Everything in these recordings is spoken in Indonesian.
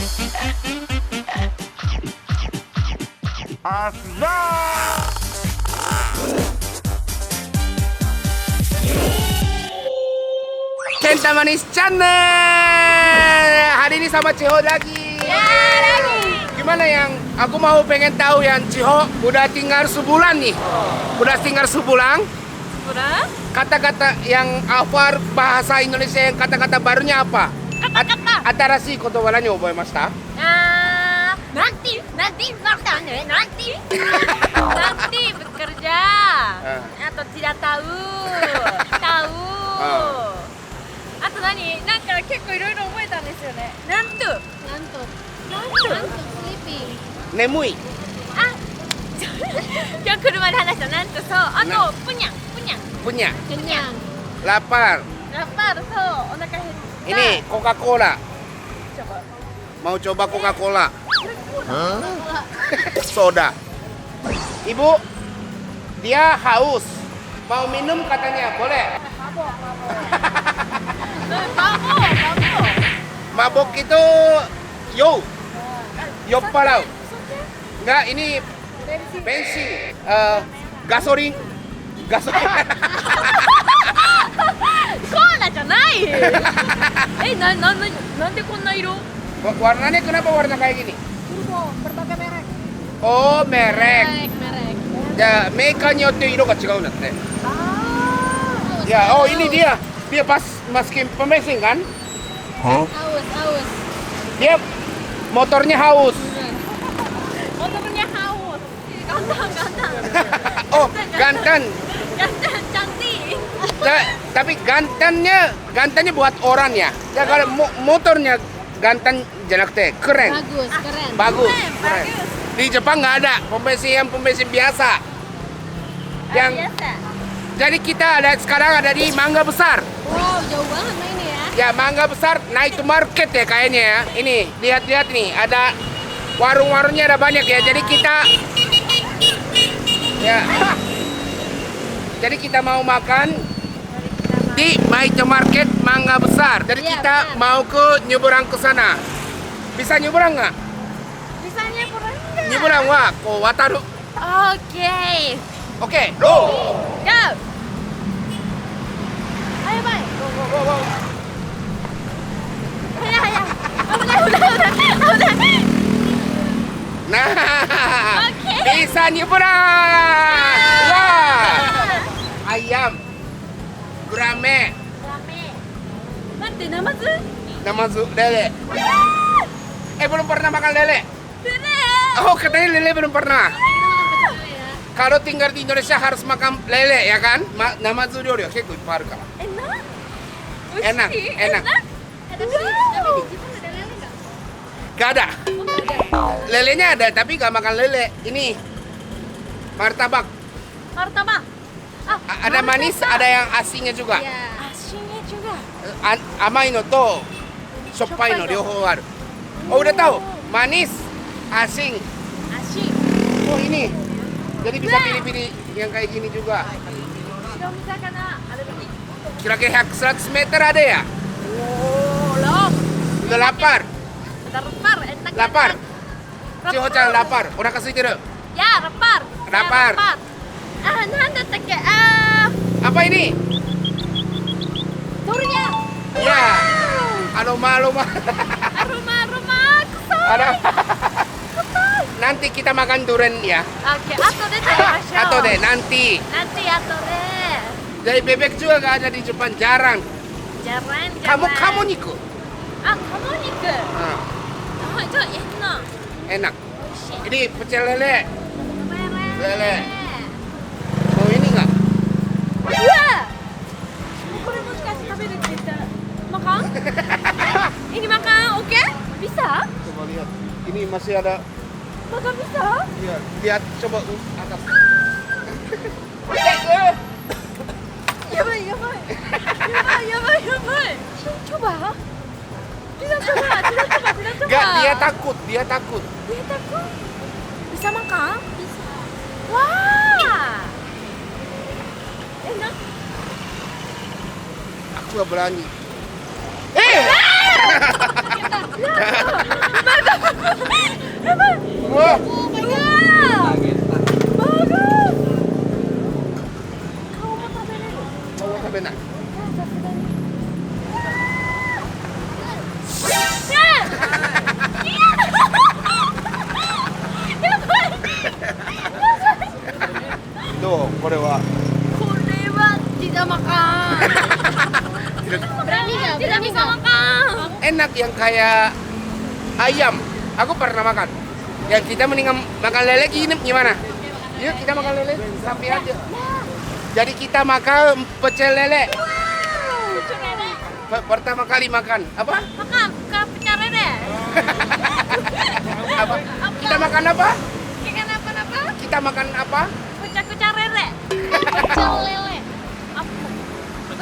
Asda. Kenta Manis Channel. Hari ini sama Ciho lagi. Gimana yang aku mau pengen tahu yang Ciho udah tinggal sebulan nih. Udah tinggal sebulan. Kata-kata yang apa bahasa Indonesia yang kata-kata barunya apa? Kata-kata. Atarashii kotoba nani oboemashita? Nanti bekerja atau tidak tahu. Atau nani? Nanka kekko iroiro oboetaんですよね。なんと sleeping. Nemui. あ、今日車で話したなんとそう。あとぷにゃん。 Punya. Kenyang. Lapar. Laparそう。お腹減った。 Ini Coca-Cola. Coba. Mau coba Coca-Cola? Soda. Ibu, dia haus. Mau minum katanya, boleh? Mabok itu Yoppalau. Enggak, ini bensin. Gasolin. コーラじゃないなんでこんな色 Warnanya kenapa warna kayak gini? Berbagai merek. Oh, merek. Merek. Ya, mereknya itu iro ga chigau natte. Ah. Ya, oh ini dia. Dia pas masukin pembesin kan? Aus. Dia motornya haus. motornya haus ganteng Oh, gantan. cantik Ya, tapi gantannya buat orang ya. Ya kalau motornya gantan janakte keren. Keren. Bagus. Keren. Di Jepang nggak ada pembesin biasa. Yang biasa jadi kita sekarang ada di Mangga Besar. Wow, jauh banget mainnya ya. Ya, Mangga Besar night market ya kayaknya ya. Ini lihat nih, ada warung-warungnya ada banyak ya. Jadi kita ya. Jadi kita mau makan di night market Mangga Besar. Jadi Iya, kita benar. mau ke nyebrang ke sana. Bisa nyebrang nggak? bisanya kurang Nyebrang wa ko wataru. oke Oke, go. go ayo bye hayang udah Nah, Oke. bisa nyebrang. Wah, ayam, gurame, rame nanti namazu namazu, lele. Belum pernah makan lele. Bere. Oh, katanya lele belum pernah. Kalau tinggal di Indonesia harus makan lele ya kan? Namazu ryori wa kekko ippai aru kara. enak Enak. Tapi di Jepang ada lele nggak? Gak ada. Lelenya ada tapi gak makan lele. Ini martabak. martabak Ada manis, ada yang asinnya juga. Iya. asinnya juga Amai no to shoppai no ryouhou aru. Oh, udah tahu? Manis, asin. asin Oh, ini. Jadi bisa pilih-pilih yang kayak gini juga. kalau misalkan ada begini Kira-kira 100 meter ada ya? lom Udah lapar. lapar enak Lapar. enak. Chiho-chan lapar. Oraka suiteu. ya lapar Lapar. nandattake Apa ini? durian Ya. Aroma. aroma Ada. Nanti kita makan durian ya. oke atau deh tadi Atau deh nanti. atau deh Dari bebek juga gak ada di Jepang, jarang. jangan Kamu niku. kamu nih ke Nah, itu enak enak. Ini pecel lele. Lele. Lele. Mau ini nggak? Wah!これもしかして食べるって言ったらmakan? Ini makan, oke? Bisa? Coba lihat. Ini masih ada. Makan bisa? Iya, lihat coba atas. Yabai. Coba. Tidak coba. Enggak, dia takut. Dia takut. Bisa makan? Bisa. Wah! Enak. Aku gak berani. Bye Wah, Oh my god. Wah! Bagus! Kau mau tabereru? mau sampai nak. Tuh, kore wa. Tidak makan. Berani nggak? Tidak Berani bisa nggak? makan. Enak yang kayak ayam. Aku pernah makan. Yang kita mendingan makan lele gimana? Yuk kita makan lele sapi aja. Jadi kita makan pecel lele. Pertama kali makan apa? Makan pecel lele. Apa? Kita makan apa? Ikan apa? Kita makan apa? Pecel lele. Pecel lele. Apa?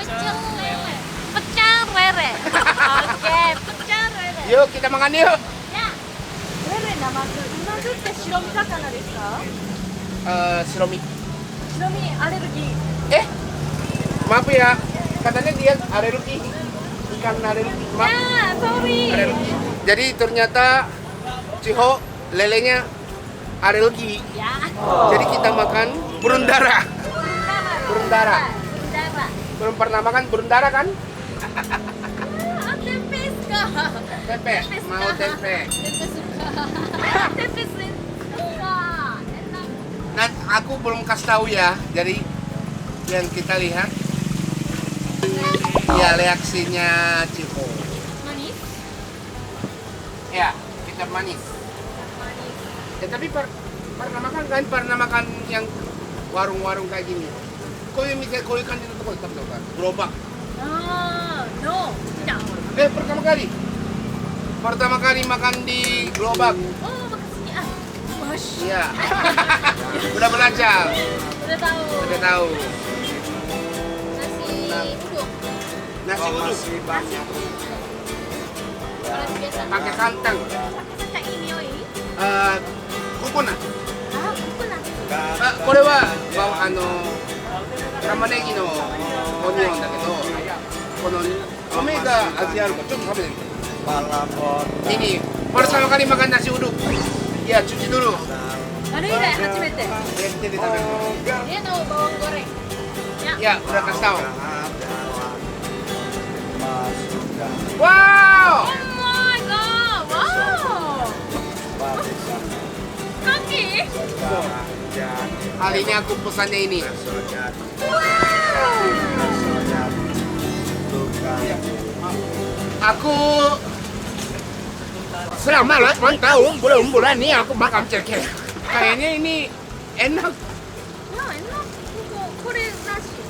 Pecel lele. Pecel lele. Oke, pecel lele. Yuk kita makan yuk. Ya. Lele namazu. Namazuって白身魚ですか？ Siromi. 白身アレルギー。 Maaf ya. Katanya dia alergi. Ikan alergi. Maaf. Ya, sorry. Alergi. Jadi ternyata Ciho lelenya alergi. Ya. Jadi kita makan burung dara. Burung dara. Dara. Belum pernah makan burung dara kan? Ah, tempe suka. Tempe. Mau tempe. Tempe suka. Tempe suka. Enak. Nah, aku belum kasih tahu ya. Jadi yang kita lihat ya reaksinya Ciho. Manis? Ya, kita manis. Manis. Ya tapi pernah makan kan? Pernah makan yang warung-warung kayak gini. Kau yang mikir kau ikan di toko tahu kan? Gerobak. Ah, no. Tidak. Pertama kali. Pertama kali makan di gerobak. Oh, makasih. Ah, wash. Iya. Udah belajar. Udah tahu. Udah tahu. Nasi uduk. Nasi uduk Nasi biasa. pakai santan. Pakai ini, oi. Coconut. Ah, coconut. これは玉ねぎのオニオンだけど、この米が味あるからちょっと食べてみて。Ini pertama kali makan nasi uduk. Ya, cuci dulu. あれ以来初めて。 Biar dia tahu. Dia tahu bawang goreng. Ya, udah kasih tahu. Wow! Oh my god. Wow. Kaki? Kali ini aku pesannya ini. Aku selama 8 tahun belum berani aku makan ceker. Kayaknya ini enak. Ya, enak. Kore nasi.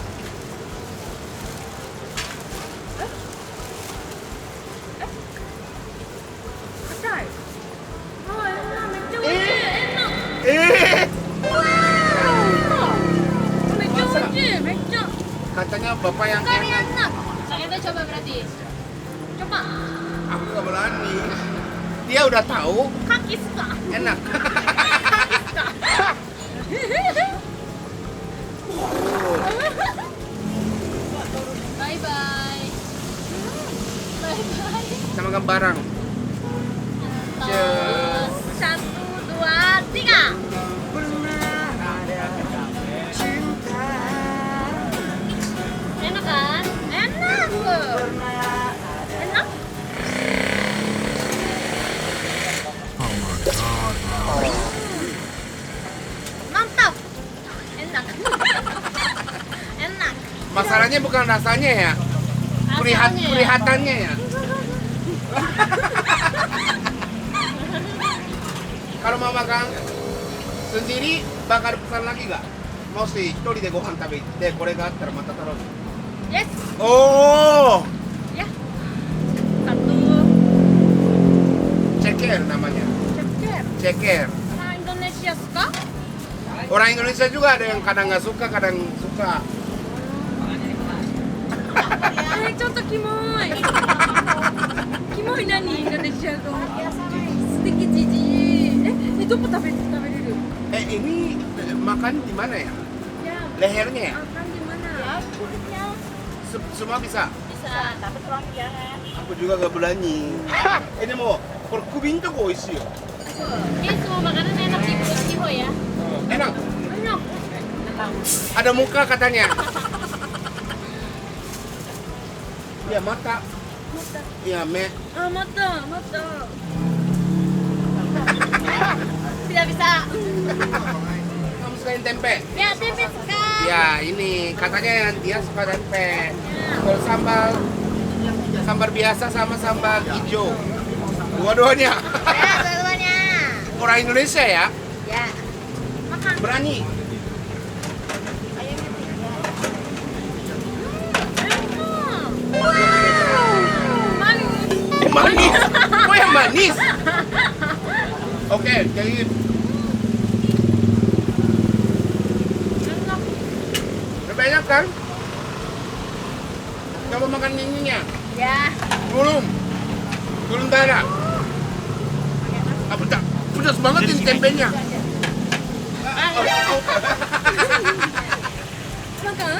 Kacai. Oh, enak. Mecha enak. Mecha ujung. Mecha. Katanya bapak yang Kari enak. enak. Kita coba berarti. Coba. Aku gak berani. Dia udah tahu Kaki suka. enak. Bye bye. Bye bye. Sama barang. Tos. 1, 2, 3. Enak kan? Enak. Enak. Mantap. Enak. Enak. Masalahnya bukan rasanya ya, Rasanya ya. kelihatannya ya. Kalau mau makan sendiri, bakal pesan lagi nggak? Mau sih, 一人でご飯食べ行って、これがあったらまた頼む。 Yes. Oh, Ya. 1. ceker namanya. Ceker. Ceker. Orang Indonesia suka? Orang Indonesia juga ada yang kadang nggak suka, kadang suka. Contoh kimoy. Kimoy nani? Indonesia tuh. Sedikit jijik. Itu apa tabereru? Ini makan di mana ya? Ya. Lehernya ya? Makan di mana? Kulitnya. Semua bisa. Bisa, tapi tolong jangan. Aku juga gak berani. Ini mau, これ首のとこ美味しいよ。Ini semua makanan enak di Pulau Ciho ya. Enak. Enak. Ada muka katanya. Ya mata. Ya me. Ah, mata. Tidak bisa. Kamu selain tempe? Ya, tempe suka. Ya ini katanya yang dia suka tempe. Kalau sambal biasa sama sambal hijau. Dua-duanya. Ya, dua-duanya. Orang Indonesia ya. Ya. Makan. Berani. Manis. Oh yang manis. Oke, jadi udah banyak kan? Coba makan ininya. Ya. Belum darah. Apa tak? Pedas banget ini tempenya. Makan?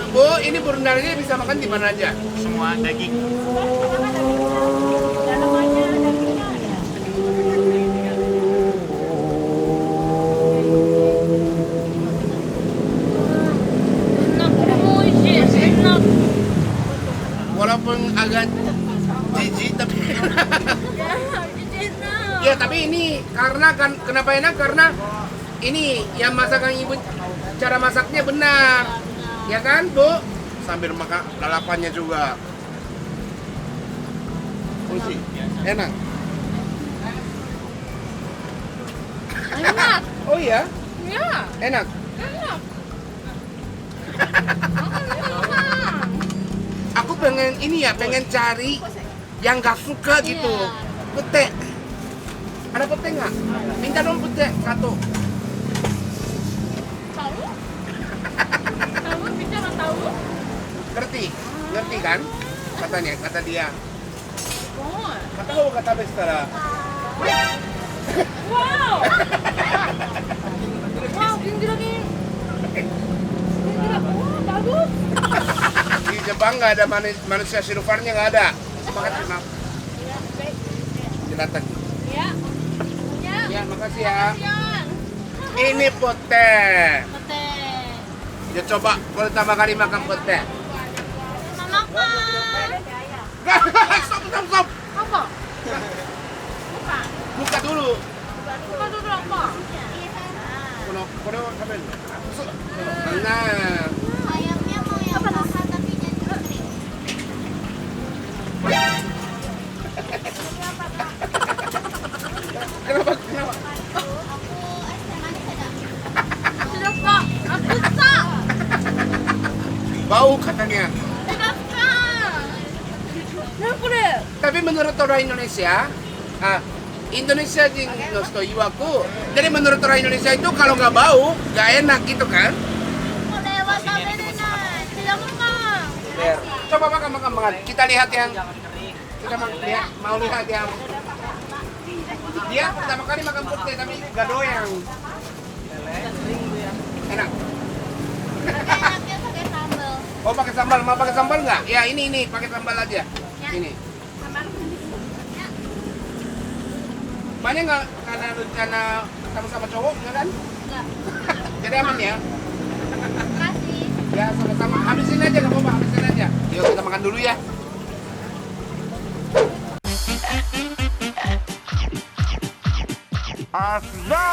Bu, ini burung darahnya bisa makan di mana aja? Semua daging. Enak, enak. Walaupun agak jijik tapi Enak. ya tapi ini karena kan kenapa enak karena ini yang masakan ibu cara masaknya benar. Ya kan, Bu? Sambil makan lalapannya juga. Uji. Enak. Enak. Oh iya, Ya, enak. enak. Aku pengen ini ya, pengen cari yang gak suka gitu. Iya. Pete. Ada pete nggak? Minta dong pete satu. Tahu? Tahu bicara tahu? Ngerti kan? Katanya, kata dia. Oh. Kata lo kata bestara. Wow. Wow, gini. Wah, bagus. Di Jepang nggak ada manusia silvernya nggak ada. Makan enak. Jelatan. Ya. Ya. Ya, makasih ya. Yan. Ini pete. Pete. Ya coba pertama kali makan pete. Mama makan. Stop. Apa? Buka dulu. Buka dulu apa? Kono sambil. Nah. Ayamnya mau yang basah tapi jangan kering. Kenapa? Aku es teh manis ada. Sudah Pak. Aku tak. Bau katanya. Sudah Pak. Nah, boleh. Tapi menurut orang Indonesia, Indonesia jing nosto iwaku. Jadi menurut orang Indonesia itu kalau nggak bau, nggak enak gitu kan? Mau lewat sampai nenek. Tidak makan. Coba makan. Kita lihat yang mau lihat yang dia pertama kali makan putih tapi nggak doyan. Enak. Tapi enaknya pakai sambal. Oh pakai sambal, mau pakai sambal nggak? Ya ini pakai sambal aja. Ini. Banyak nggak karena rencana sama-sama cowok nggak kan? Enggak. Jadi aman ya? Kasih. Ya sama-sama. Habisin aja nggak apa-apa, habisin aja. Yuk kita makan dulu ya. Asla.